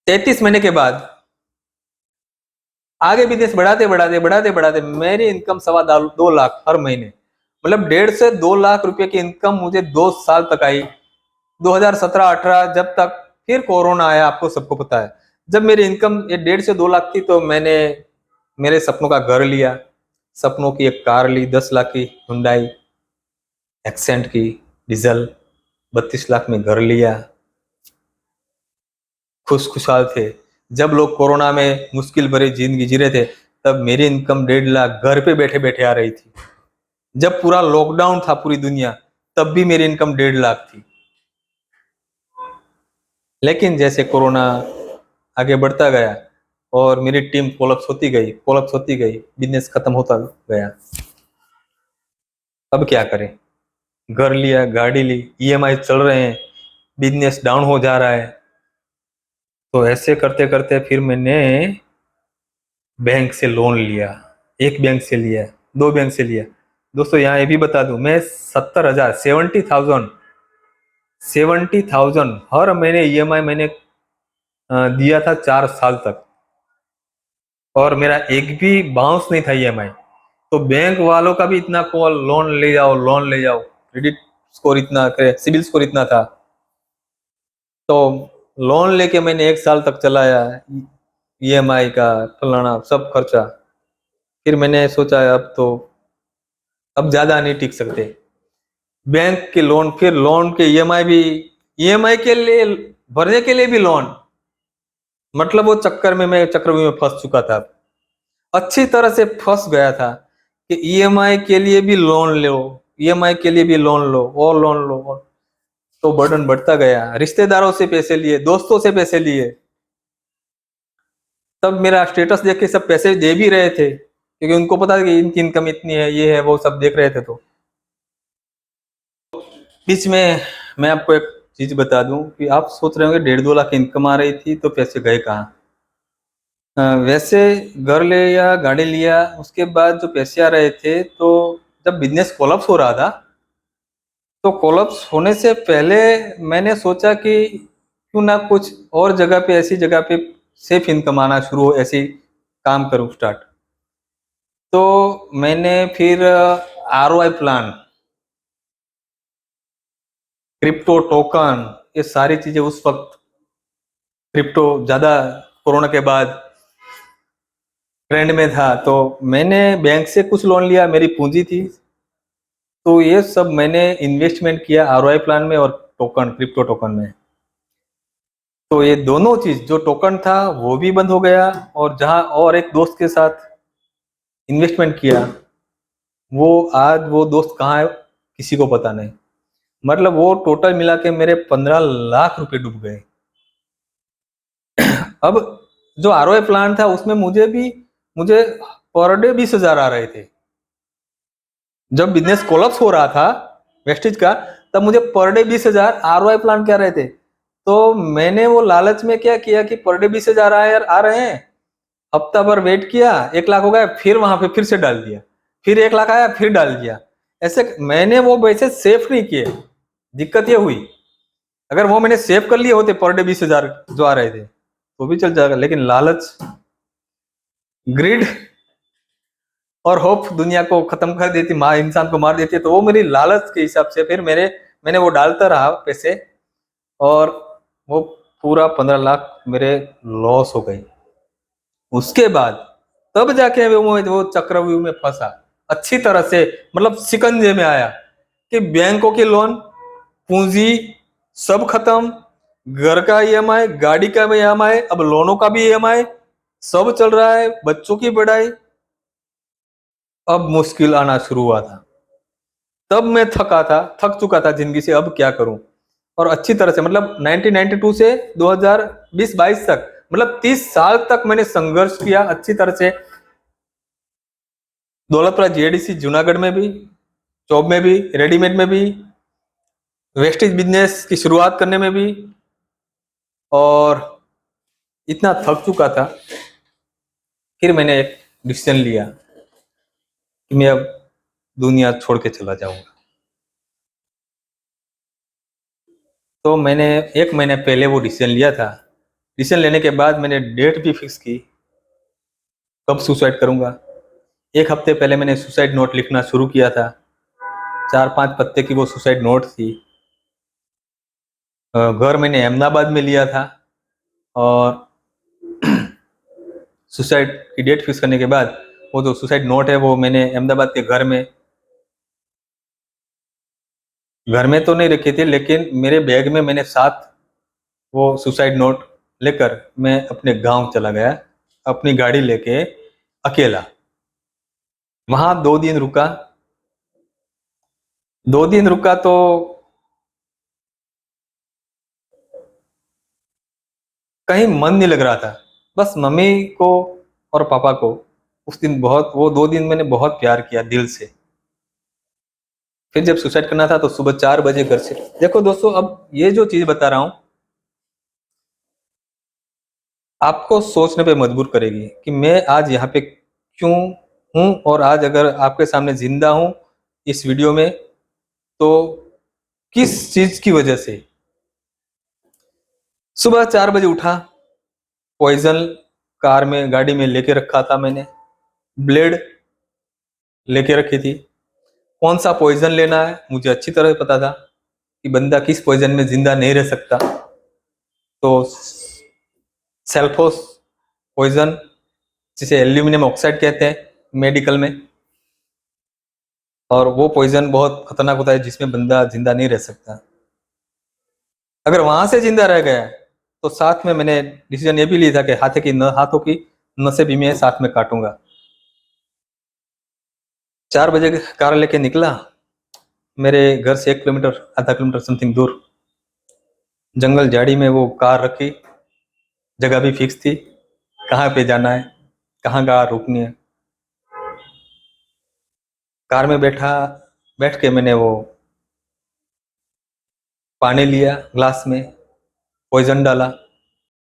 33 महीने के बाद आगे बिजनेस बढ़ाते बढ़ाते बढ़ाते बढ़ाते मेरी इनकम 2.25 लाख हर महीने, मतलब 1.5 से 2 लाख रुपए की इनकम मुझे 2 साल तक आई। 2017-18 जब तक, फिर कोरोना आया, आपको सबको पता है। जब मेरी इनकम ये 1.5 से 2 लाख थी तो मैंने मेरे सपनों का घर लिया, सपनों की एक कार ली, 10 लाख की हुंडई एक्सेंट की डीजल, 32 लाख में घर लिया, खुशहाल थे। जब लोग कोरोना में मुश्किल भरी जिंदगी जी रहे थे, तब मेरी इनकम 1.5 लाख घर पे बैठे बैठे आ रही थी। जब पूरा लॉकडाउन था पूरी दुनिया, तब भी मेरी इनकम 1.5 लाख थी। लेकिन जैसे कोरोना आगे बढ़ता गया और मेरी टीम कोलैप्स होती गई, बिजनेस खत्म होता गया। अब क्या करें? घर लिया, गाड़ी ली, ईएमआई चल रहे हैं, बिजनेस डाउन हो जा रहा है। तो ऐसे करते करते फिर मैंने बैंक से लोन लिया। एक बैंक से लिया, दो बैंक से लिया। दोस्तों यहाँ ये भी बता दूं, मैं 70,000 70,000 हर महीने ईएमआई मैंने दिया था 4 साल तक, और मेरा एक भी बाउंस नहीं था ईएमआई। तो बैंक वालों का भी इतना कॉल, लोन ले जाओ लोन ले जाओ, क्रेडिट स्कोर इतना, सिबिल स्कोर इतना था। तो लोन लेके मैंने 1 साल तक चलाया, ईएमआई का फलाना सब खर्चा। फिर मैंने सोचा अब ज्यादा नहीं टिक सकते। बैंक के लोन, फिर लोन के ईएमआई भी, ईएमआई के लिए भरने के लिए भी लोन, मतलब वो चक्कर में मैं चक्रव्यूह में फंस चुका था। अच्छी तरह से फंस गया था कि ईएमआई के लिए भी लोन लो, ईएमआई के लिए भी लोन लो और लोन लो, तो बर्डन बढ़ता गया। रिश्तेदारों से पैसे लिए, दोस्तों से पैसे लिए। तब मेरा स्टेटस देख के सब पैसे दे भी रहे थे, क्योंकि उनको पता है कि इनकी इनकम इतनी है, ये है वो, सब देख रहे थे। तो बीच में मैं आपको एक चीज बता दूं कि आप सोच रहे होंगे 1.5-2 लाख इनकम आ रही थी तो पैसे गए कहाँ। वैसे घर ले या गाड़ी लिया, उसके बाद जो पैसे आ रहे थे, तो जब बिजनेस कोलैप्स हो रहा था, तो कोलैप्स होने से पहले मैंने सोचा कि क्यों ना कुछ और जगह पे, ऐसी जगह पे सेफ इनकम आना शुरू हो, ऐसी काम करूं स्टार्ट। तो मैंने फिर आरओआई प्लान, क्रिप्टो टोकन, ये सारी चीजें उस वक्त, क्रिप्टो ज्यादा कोरोना के बाद ट्रेंड में था, तो मैंने बैंक से कुछ लोन लिया, मेरी पूंजी थी। तो ये सब मैंने इन्वेस्टमेंट किया आरओआई प्लान में और टोकन, क्रिप्टो टोकन में। तो ये दोनों चीज, जो टोकन था वो भी बंद हो गया, और जहां और एक दोस्त के साथ इन्वेस्टमेंट किया, वो आज वो दोस्त कहाँ है किसी को पता नहीं। मतलब वो टोटल मिला के मेरे 15 लाख रुपए डूब गए। अब जो आरओआई प्लान था उसमें मुझे पर डे 20,000 आ रहे थे। जब बिजनेस कोलैप्स हो रहा था वेस्टेज का, तब मुझे पर डे 20,000 आरओआई प्लान क्या रहे थे। तो मैंने वो लालच में क्या किया कि पर डे 20,000 आ रहे हैं, हफ्ता भर वेट किया, 1 लाख हो गया, फिर वहां पे फिर से डाल दिया, फिर 1 लाख आया, फिर डाल दिया। ऐसे मैंने वो पैसे सेव नहीं किए। दिक्कत ये हुई, अगर वो मैंने सेव कर लिए होते पर डे 20,000 जो आ रहे थे, तो भी चल जाएगा। लेकिन लालच, ग्रिड और होप दुनिया को खत्म कर देती, इंसान को मार देती है। तो वो मेरी लालच के हिसाब से फिर मैंने वो डालता रहा पैसे, और वो पूरा 15 लाख मेरे लॉस हो गए। उसके बाद तब जाके वो चक्रव्यूह में फंसा अच्छी तरह से, मतलब शिकंजे में आया कि बैंकों के लोन, पूंजी सब खत्म, घर का ईएमआई, गाड़ी का भी ईएमआई, अब लोनों का भी ईएमआई, सब चल रहा है, बच्चों की पढ़ाई। अब मुश्किल आना शुरू हुआ था। तब मैं थक चुका था जिंदगी से, अब क्या करूं। और अच्छी तरह से, मतलब 1992 से 2020-22 तक, मतलब 30 साल तक मैंने संघर्ष किया अच्छी तरह से। दौलतपुरा जीआईडीसी जूनागढ़ में भी, जॉब में भी, रेडीमेड में भी, वेस्टेज बिजनेस की शुरुआत करने में भी। और इतना थक चुका था, फिर मैंने एक डिसीजन लिया कि मैं अब दुनिया छोड़ के चला जाऊंगा। तो मैंने 1 महीने पहले वो डिसीजन लिया था डिसीजन लेने के बाद मैंने डेट भी फिक्स की कब सुसाइड करूंगा। 1 हफ्ते पहले मैंने सुसाइड नोट लिखना शुरू किया था। 4-5 पत्ते की वो सुसाइड नोट थी। घर मैंने अहमदाबाद में लिया था और सुसाइड की डेट फिक्स करने के बाद वो जो सुसाइड नोट है वो मैंने अहमदाबाद के घर में तो नहीं रखी थी, लेकिन मेरे बैग में मैंने साथ वो सुसाइड नोट लेकर मैं अपने गांव चला गया, अपनी गाड़ी लेके अकेला। वहां 2 दिन रुका। 2 दिन रुका तो कहीं मन नहीं लग रहा था। बस मम्मी को और पापा को उस दिन बहुत, वो 2 दिन मैंने बहुत प्यार किया दिल से। फिर जब सुसाइड करना था तो सुबह 4 बजे घर से, देखो दोस्तों, अब ये जो चीज बता रहा हूं आपको सोचने पे मजबूर करेगी कि मैं आज यहाँ पे क्यों हूं, और आज अगर आपके सामने जिंदा हूं इस वीडियो में तो किस चीज की वजह से। सुबह 4 बजे उठा, पॉइजन कार में गाड़ी में लेके रखा था मैंने, ब्लेड लेके रखी थी। कौन सा पॉइजन लेना है मुझे अच्छी तरह पता था कि बंदा किस पॉइजन में जिंदा नहीं रह सकता। तो सेल्फोस पॉइजन, जिसे एल्यूमिनियम ऑक्साइड कहते हैं मेडिकल में, और वो पॉइजन बहुत खतरनाक होता है जिसमें बंदा जिंदा नहीं रह सकता। अगर वहां से जिंदा रह गया तो साथ में मैंने डिसीजन ये भी लिया था कि हाथों की नसें भी मैं साथ में काटूंगा। 4 बजे कार लेके निकला। मेरे घर से 1 किलोमीटर, आधा किलोमीटर समथिंग दूर जंगल झाड़ी में वो कार रखी। जगह भी फिक्स थी, कहाँ पे जाना है, कहाँ कार रुकनी है। कार में बैठ के मैंने वो पानी लिया ग्लास में, पॉइजन डाला,